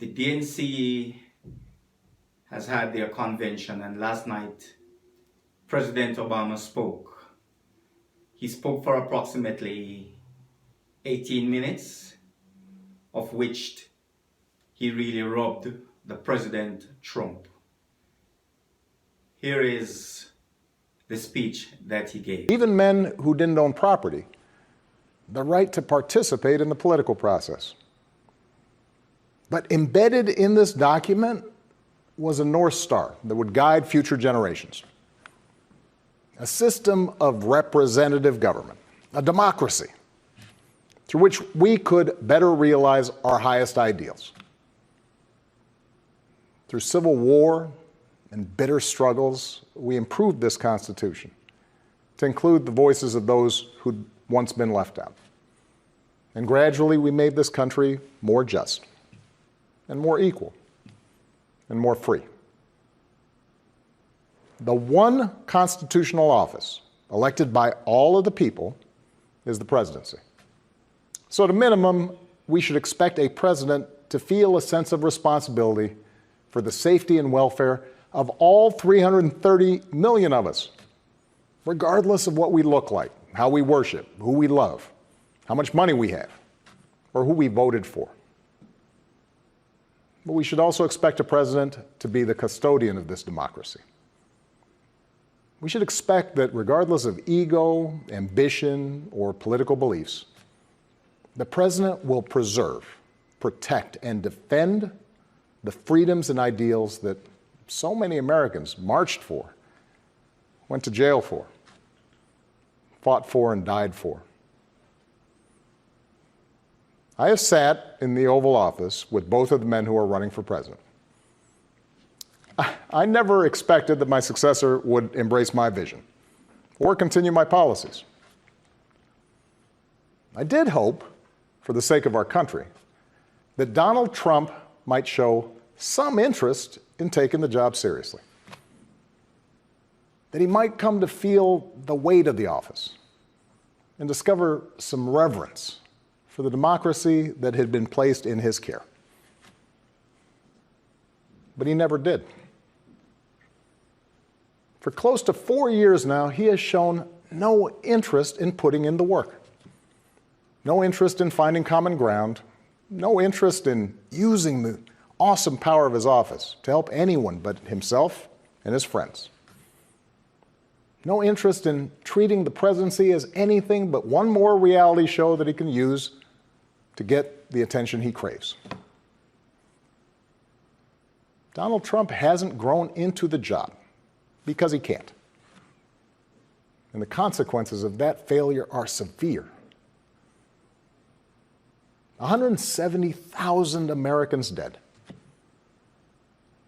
The DNC has had their convention, and last night President Obama spoke. He spoke for approximately 18 minutes, of which he really robbed the President Trump. Here is the speech that he gave. Even men who didn't own property, the right to participate in the political process. But embedded in this document was a North Star that would guide future generations. A system of representative government, a democracy, through which we could better realize our highest ideals. Through civil war and bitter struggles, we improved this Constitution to include the voices of those who'd once been left out. And gradually, we made this country more just and more equal and more free. The one constitutional office elected by all of the people is the presidency. So at a minimum, we should expect a president to feel a sense of responsibility for the safety and welfare of all 330 million of us, regardless of what we look like, how we worship, who we love, how much money we have, or who we voted for. But we should also expect a president to be the custodian of this democracy. We should expect that regardless of ego, ambition, or political beliefs, the president will preserve, protect, and defend the freedoms and ideals that so many Americans marched for, went to jail for, fought for, and died for. I have sat in the Oval Office with both of the men who are running for president. I never expected that my successor would embrace my vision or continue my policies. I did hope, for the sake of our country, that Donald Trump might show some interest in taking the job seriously, that he might come to feel the weight of the office and discover some reverence for the democracy that had been placed in his care. But he never did. For close to 4 years now, he has shown no interest in putting in the work, no interest in finding common ground, no interest in using the awesome power of his office to help anyone but himself and his friends. No interest in treating the presidency as anything but one more reality show that he can use to get the attention he craves. Donald Trump hasn't grown into the job because he can't. And the consequences of that failure are severe. 170,000 Americans dead.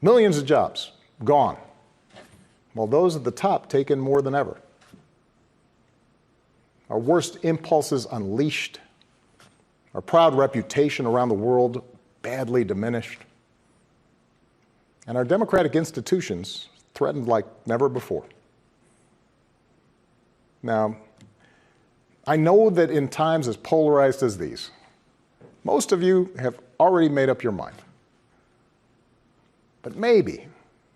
Millions of jobs gone, while those at the top take in more than ever. Our worst impulses unleashed, our proud reputation around the world badly diminished, and our democratic institutions threatened like never before. Now, I know that in times as polarized as these, most of you have already made up your mind. But maybe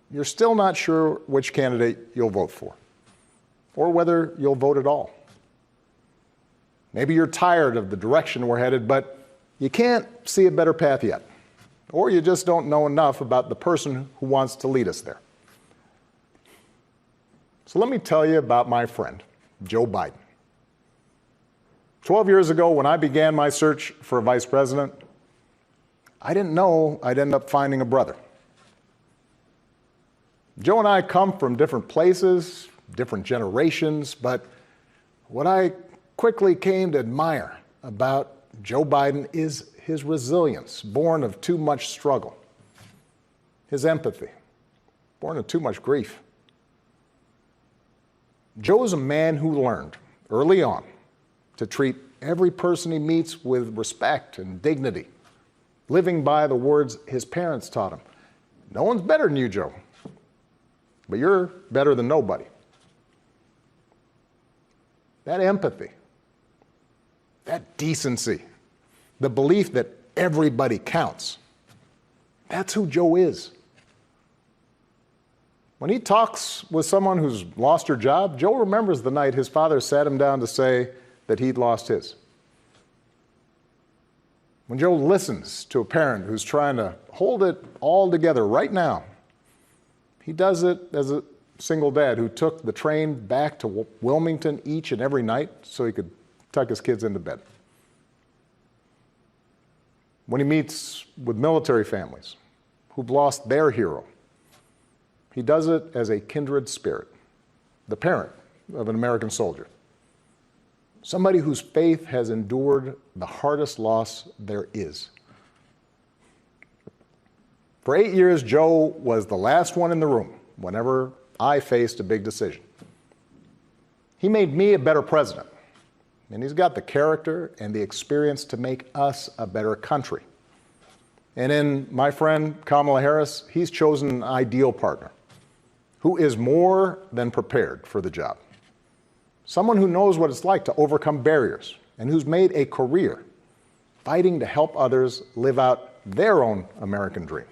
you're still not sure which candidate you'll vote for, or whether you'll vote at all. Maybe you're tired of the direction we're headed, but you can't see a better path yet, or you just don't know enough about the person who wants to lead us there. So let me tell you about my friend, Joe Biden. 12 years ago, when I began my search for a vice president, I didn't know I'd end up finding a brother. Joe and I come from different places, different generations, but what I quickly came to admire about Joe Biden is his resilience, born of too much struggle, his empathy, born of too much grief. Joe is a man who learned early on to treat every person he meets with respect and dignity, living by the words his parents taught him. No one's better than you, Joe, but you're better than nobody. That empathy, that decency, the belief that everybody counts, That's who Joe is. When he talks with someone who's lost her job, Joe remembers the night his father sat him down to say that he'd lost his. When Joe listens to a parent who's trying to hold it all together right now, he does it as a single dad who took the train back to Wilmington each and every night so he could tuck his kids into bed. When he meets with military families who've lost their hero, he does it as a kindred spirit, the parent of an American soldier, somebody whose faith has endured the hardest loss there is. For 8 years, Joe was the last one in the room whenever I faced a big decision. He made me a better president, and he's got the character and the experience to make us a better country. And in my friend Kamala Harris, he's chosen an ideal partner who is more than prepared for the job. Someone who knows what it's like to overcome barriers and who's made a career fighting to help others live out their own American dream.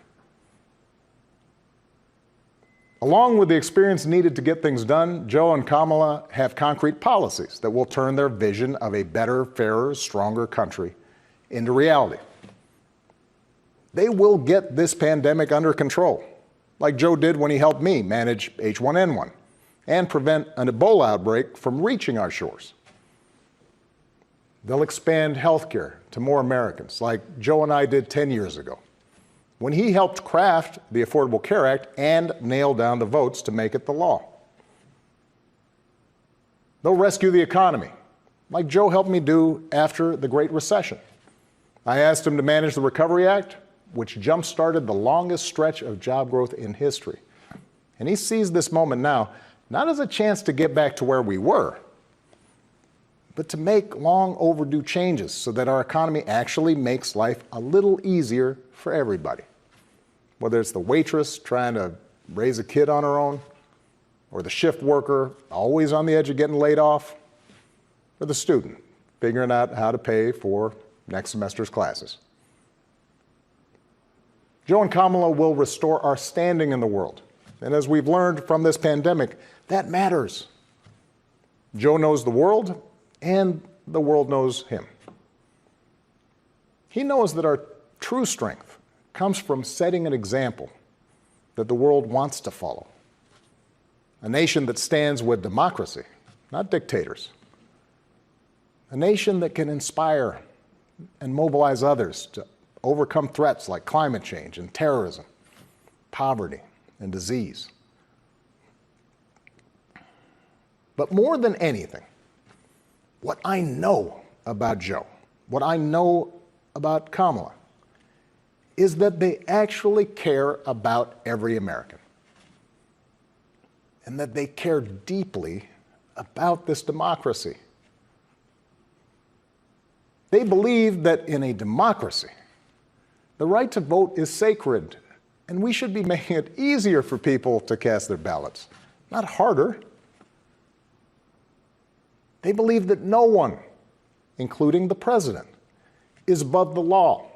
Along with the experience needed to get things done, Joe and Kamala have concrete policies that will turn their vision of a better, fairer, stronger country into reality. They will get this pandemic under control, like Joe did when he helped me manage H1N1 and prevent an Ebola outbreak from reaching our shores. They'll expand health care to more Americans, like Joe and I did 10 years ago, when he helped craft the Affordable Care Act and nail down the votes to make it the law. They'll rescue the economy, like Joe helped me do after the Great Recession. I asked him to manage the Recovery Act, which jump-started the longest stretch of job growth in history. And he sees this moment now, not as a chance to get back to where we were, but to make long overdue changes so that our economy actually makes life a little easier for everybody. Whether it's the waitress trying to raise a kid on her own, or the shift worker always on the edge of getting laid off, or the student figuring out how to pay for next semester's classes. Joe and Kamala will restore our standing in the world. And as we've learned from this pandemic, that matters. Joe knows the world, and the world knows him. He knows that our true strength comes from setting an example that the world wants to follow. A nation that stands with democracy, not dictators. A nation that can inspire and mobilize others to overcome threats like climate change and terrorism, poverty and disease. But more than anything, what I know about Joe, what I know about Kamala, is that they actually care about every American, and that they care deeply about this democracy. They believe that in a democracy, the right to vote is sacred, and we should be making it easier for people to cast their ballots, not harder. They believe that no one, including the president, is above the law,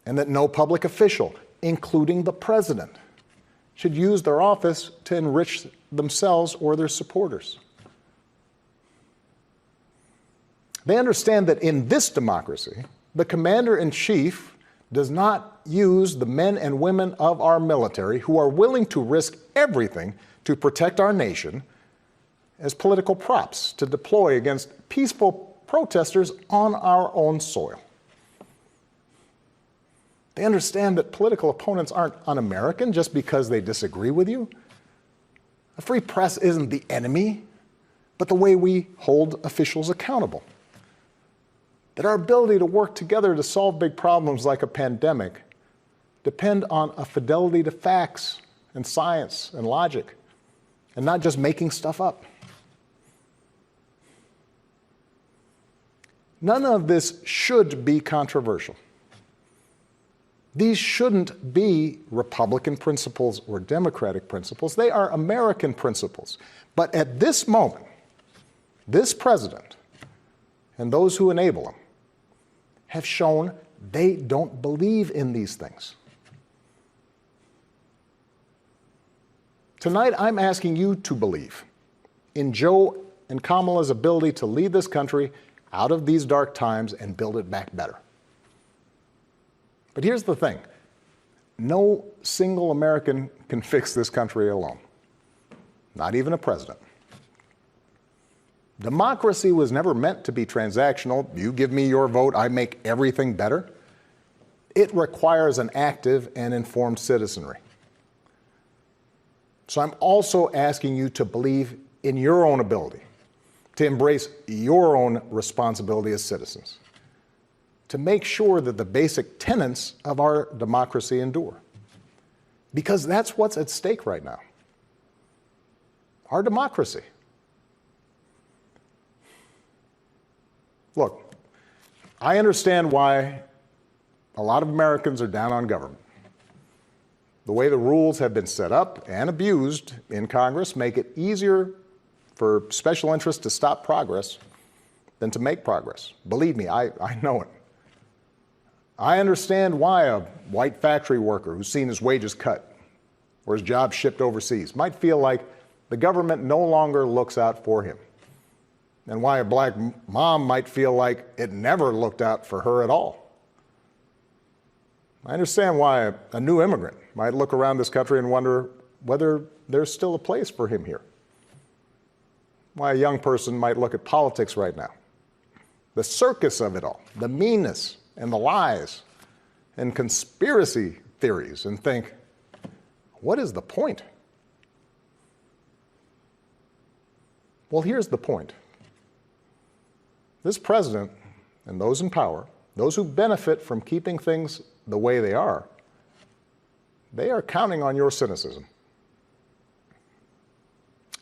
and that no public official, including the president, should use their office to enrich themselves or their supporters. They understand that in this democracy, the commander-in-chief does not use the men and women of our military who are willing to risk everything to protect our nation as political props to deploy against peaceful protesters on our own soil. They understand that political opponents aren't un-American just because they disagree with you. A free press isn't the enemy, but the way we hold officials accountable. That our ability to work together to solve big problems like a pandemic depend on a fidelity to facts and science and logic, and not just making stuff up. None of this should be controversial. These shouldn't be Republican principles or Democratic principles. They are American principles. But at this moment, this president and those who enable him have shown They don't believe in these things. Tonight, I'm asking you to believe in Joe and Kamala's ability to lead this country out of these dark times and build it back better. But here's the thing. No single American can fix this country alone. Not even a president. Democracy was never meant to be transactional. You give me your vote, I make everything better. It requires an active and informed citizenry. So I'm also asking you to believe in your own ability, to embrace your own responsibility as citizens, to make sure that the basic tenets of our democracy endure. Because that's what's at stake right now. Our democracy. Look, I understand why a lot of Americans are down on government. The way the rules have been set up and abused in Congress make it easier for special interests to stop progress than to make progress. Believe me, I know it. I understand why a white factory worker who's seen his wages cut or his job shipped overseas might feel like the government no longer looks out for him, and why a black mom might feel like it never looked out for her at all. I understand why a new immigrant might look around this country and wonder whether there's still a place for him here. Why a young person might look at politics right now, the circus of it all, the meanness and the lies and conspiracy theories, and think, what is the point? Well, here's the point. This president and those in power, those who benefit from keeping things the way they are counting on your cynicism.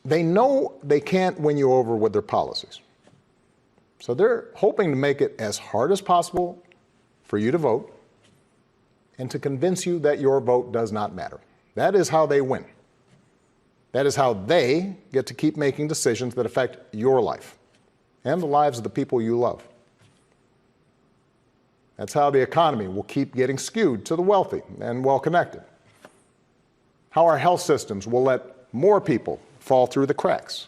They know they can't win you over with their policies. So they're hoping to make it as hard as possible for you to vote and to convince you that your vote does not matter. That is how they win. That is how they get to keep making decisions that affect your life and the lives of the people you love. That's how the economy will keep getting skewed to the wealthy and well-connected. How our health systems will let more people fall through the cracks.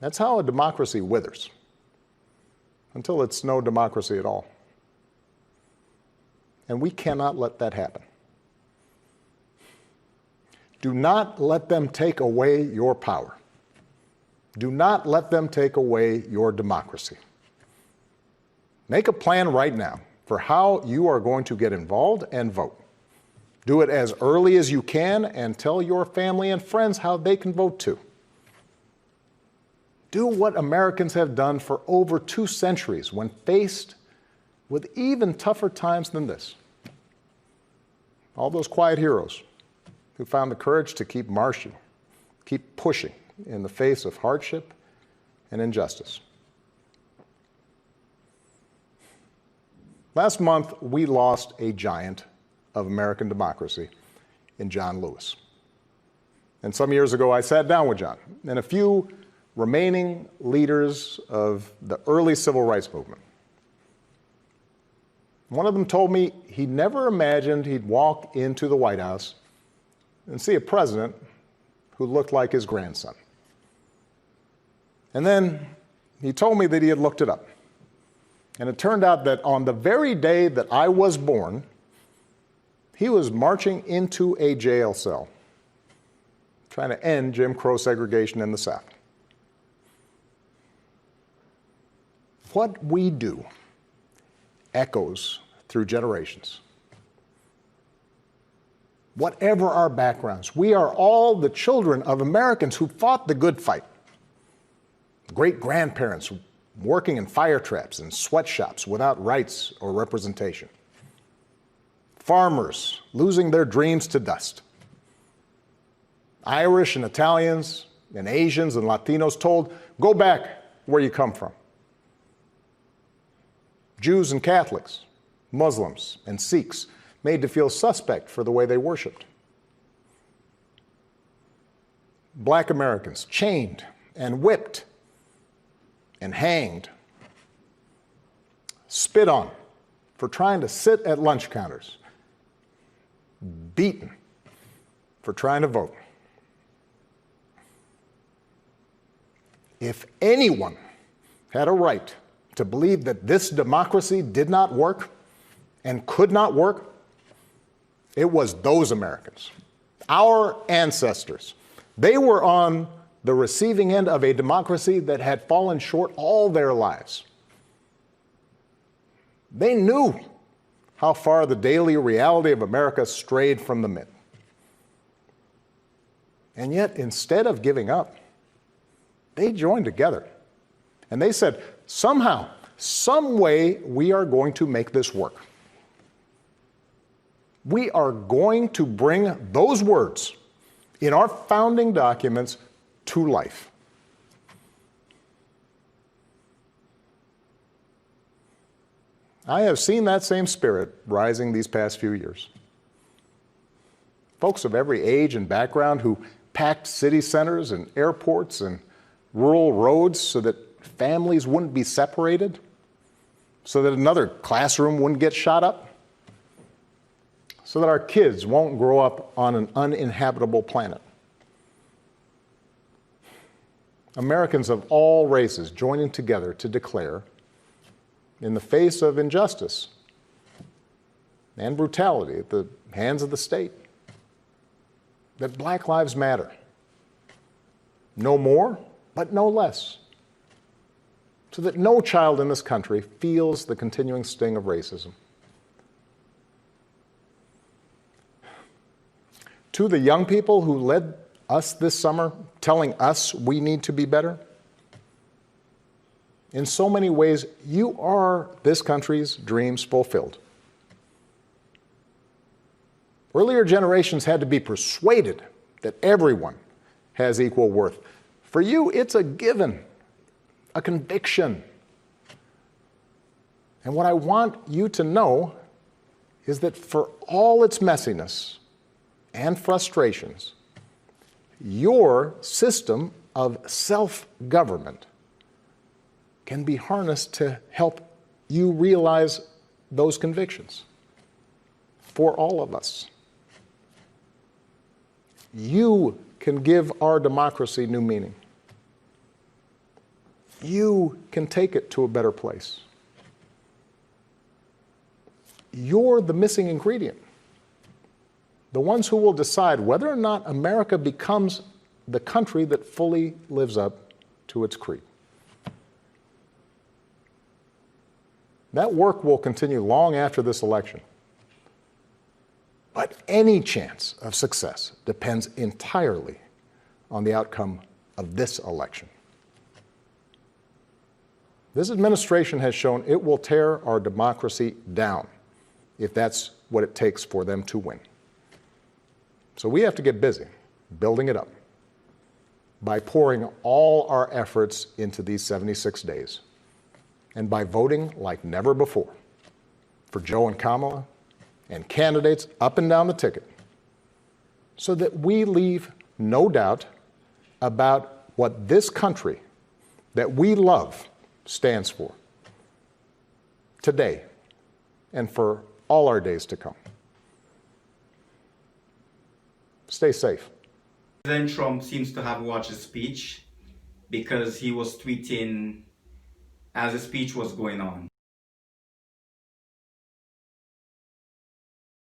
That's how a democracy withers, until it's no democracy at all. And we cannot let that happen. Do not let them take away your power. Do not let them take away your democracy. Make a plan right now for how you are going to get involved and vote. Do it as early as you can and tell your family and friends how they can vote too. Do what Americans have done for over 2 centuries when faced with even tougher times than this. All those quiet heroes who found the courage to keep marching, keep pushing in the face of hardship and injustice. Last month, we lost a giant of American democracy in John Lewis. And some years ago, I sat down with John and a few remaining leaders of the early civil rights movement. One of them told me he never imagined he'd walk into the White House and see a president who looked like his grandson. And then he told me that he had looked it up. And it turned out that on the very day that I was born, he was marching into a jail cell, trying to end Jim Crow segregation in the South. What we do echoes through generations. Whatever our backgrounds, we are all the children of Americans who fought the good fight. Great-grandparents working in fire traps and sweatshops without rights or representation. Farmers losing their dreams to dust. Irish and Italians and Asians and Latinos told, go back where you come from. Jews and Catholics, Muslims and Sikhs made to feel suspect for the way they worshiped. Black Americans chained and whipped and hanged. spit on for trying to sit at lunch counters, beaten for trying to vote. If anyone had a right to believe that this democracy did not work and could not work, it was those Americans, our ancestors. They were on the receiving end of a democracy that had fallen short all their lives. They knew how far the daily reality of America strayed from the myth. And yet, instead of giving up, they joined together. And they said, somehow, some way, we are going to make this work. We are going to bring those words in our founding documents to life. I have seen that same spirit rising these past few years. Folks of every age and background who packed city centers and airports and rural roads so that families wouldn't be separated, so that another classroom wouldn't get shot up, so that our kids won't grow up on an uninhabitable planet. Americans of all races joining together to declare, in the face of injustice and brutality at the hands of the state, that Black lives matter. No more, but no less. So that no child in this country feels the continuing sting of racism. To the young people who led us this summer, telling us we need to be better, in so many ways, you are this country's dreams fulfilled. Earlier generations had to be persuaded that everyone has equal worth. For you, it's a given, a conviction. And what I want you to know is that for all its messiness and frustrations, your system of self-government can be harnessed to help you realize those convictions for all of us. You can give our democracy new meaning. You can take it to a better place. You're the missing ingredient. The ones who will decide whether or not America becomes the country that fully lives up to its creed. That work will continue long after this election. But any chance of success depends entirely on the outcome of this election. This administration has shown it will tear our democracy down if that's what it takes for them to win. So we have to get busy building it up by pouring all our efforts into these 76 days and by voting like never before for Joe and Kamala and candidates up and down the ticket so that we leave no doubt about what this country that we love stands for today and for all our days to come. Stay safe. President Trump seems to have watched the speech because he was tweeting as the speech was going on.